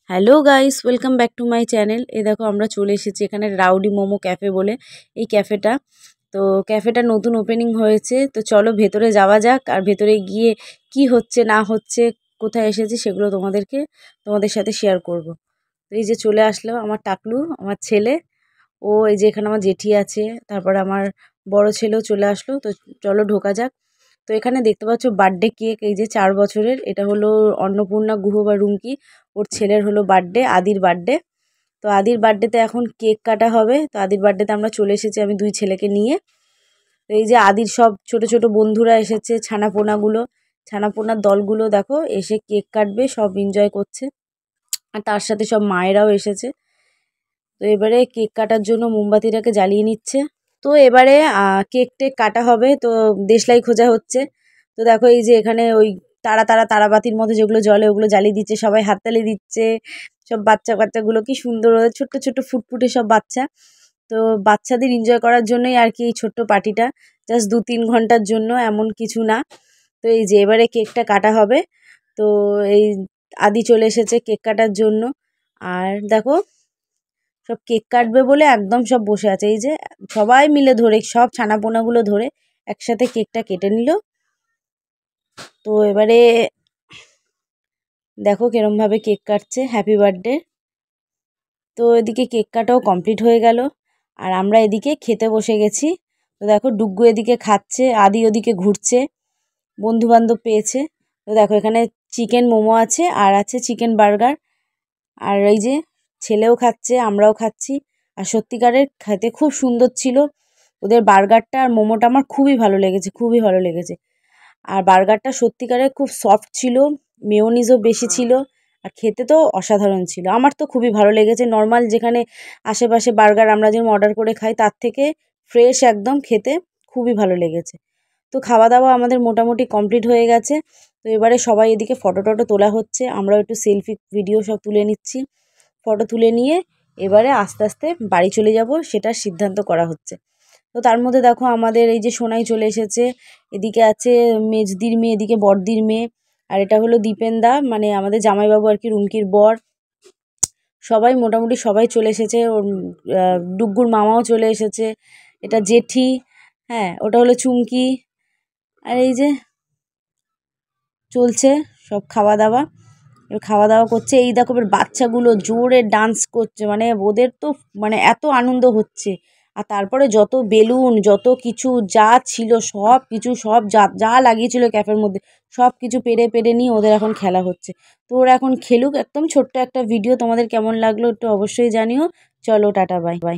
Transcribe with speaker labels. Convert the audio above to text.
Speaker 1: Hello guys, welcome back to my channel. এই দেখো আমরা চলে এসেছি এখানে রাউডি মোমো ক্যাফে বলে এই ক্যাফেটা। তো ক্যাফেটা নতুন ওপেনিং হয়েছে, তো চলো ভেতরে যাওয়া যাক। আর ভেতরে গিয়ে কি হচ্ছে না হচ্ছে, কোথায় এসেছি সেগুলো তোমাদের সাথে শেয়ার করব। তো এই যে চলে আসলো আমার টাকলু, আমার ছেলে। ও এই যে এখানে আমার জেঠি আছে, তারপরে আমার বড় ছেলেও চলে আসলো। তো চলো ঢোকা যাক। তো এখানে দেখতে পাচ্ছ বার্থডে কেক, এই যে 4 বছরের, এটা হলো অন্নপূর্ণা গুহ বা রুমকি, ওর ছেলের হলো বার্থডে, আদির বার্থডে। তো আদির বার্থডেতে এখন কেক কাটা হবে। তো আদির বার্থডেতে আমরা চলে এসেছি আমি 2 ছেলেকে নিয়ে। তো এই যে আদির সব ছোট ছোট বন্ধুরা এসেছে, ছানাপোনার দলগুলো দেখো এসে কেক কাটবে, সব এনজয় করছে। আর তার সাথে সব মায়েরাও এসেছে। তো এবারে কেক কাটার জন্য মোমবাতিটাকে জ্বালিয়ে নিচ্ছে। তো এবারে কেক টেক কাটা হবে, তো দেশলাই খোঁজা হচ্ছে। তো দেখো এই যে এখানে ওই তারাবাতির মধ্যে যেগুলো জ্বলে ওগুলো জ্বালিয়ে দিচ্ছে, সবাই হাততালি দিচ্ছে। সব বাচ্চাগুলো কি সুন্দর, ওদের ছোট্ট ছোট্ট ফুটফুটে সব বাচ্চা। তো বাচ্চাদের এনজয় করার জন্যই আর কি এই ছোট্ট পার্টিটা, জাস্ট 2-3 ঘন্টার জন্য, এমন কিছু না। তো এই যে এবারে কেকটা কাটা হবে। তো এই আদি চলে এসেছে কেক কাটার জন্য। আর দেখো সব কেক কাটবে বলে একদম সব বসে আছে, এই যে সবাই মিলে ধরে, সব ছানাপোনাগুলো ধরে একসাথে কেকটা কেটে নিল। তো এবারে দেখো কিরমভাবে কেক কাটছে, হ্যাপি বার্থডে। তো এদিকে কেক কাটাও কমপ্লিট হয়ে গেল, আর আমরা এদিকে খেতে বসে গেছি। তো দেখো ডুগ্গু এদিকে খাচ্ছে, আদি ওদিকে ঘুরছে, বন্ধু বান্ধব পেয়েছে। তো দেখো এখানে চিকেন মোমো আছে, আর আছে চিকেন বার্গার। আর এই যে ছেলেও খাচ্ছে, আমরাও খাচ্ছি। আর সত্যিকারের খেতে খুব সুন্দর ছিল ওদের বার্গারটা, আর মোমোটা আমার খুবই ভালো লেগেছে, খুবই ভালো লেগেছে। আর বার্গারটা সত্যিকারের খুব সফট ছিল, মেয়োনিজও বেশি ছিল, আর খেতে তো অসাধারণ ছিল। আমার তো খুবই ভালো লেগেছে। নর্মাল যেখানে আশেপাশে বার্গার আমরা যেরকম অর্ডার করে খাই তার থেকে ফ্রেশ একদম, খেতে খুবই ভালো লেগেছে। তো খাওয়া দাওয়া আমাদের মোটামুটি কমপ্লিট হয়ে গেছে। তো এবারে সবাই এদিকে ফটো টটো তোলা হচ্ছে, আমরাও একটু সেলফি ভিডিও সব তুলে নিচ্ছি। ফটো তুলে নিয়ে এবারে আস্তে আস্তে বাড়ি চলে যাব, সেটার সিদ্ধান্ত করা হচ্ছে। তো তার মধ্যে দেখো আমাদের এই যে সোনাই চলে এসেছে, এদিকে আছে মেজদির মেয়ে, এদিকে বড়দির মেয়ে। আর এটা হলো দীপেনদা, মানে আমাদের জামাইবাবু আর কি, রুমকির বর। সবাই মোটামুটি সবাই চলে এসেছে, ওর ডুগ্গুর মামাও চলে এসেছে। এটা জেঠি, হ্যাঁ ওটা হলো চুমকি। আর এই যে চলছে সব খাওয়া দাওয়া, এবার খাওয়া দাওয়া করছে। এই দেখো এবার বাচ্চাগুলো জোরে ডান্স করছে, মানে ওদের তো মানে এত আনন্দ হচ্ছে। আর তারপরে যত বেলুন, যত কিছু যা ছিল সব কিছু, সব যা যা লাগিয়েছিল ক্যাফের মধ্যে, সব কিছু পেরে পেরে নিয়ে ওদের এখন খেলা হচ্ছে। তো ওরা এখন খেলুক। একদম ছোট্ট একটা ভিডিও, তোমাদের কেমন লাগলো একটু অবশ্যই জানিও। চলো টাটা, বাই বাই।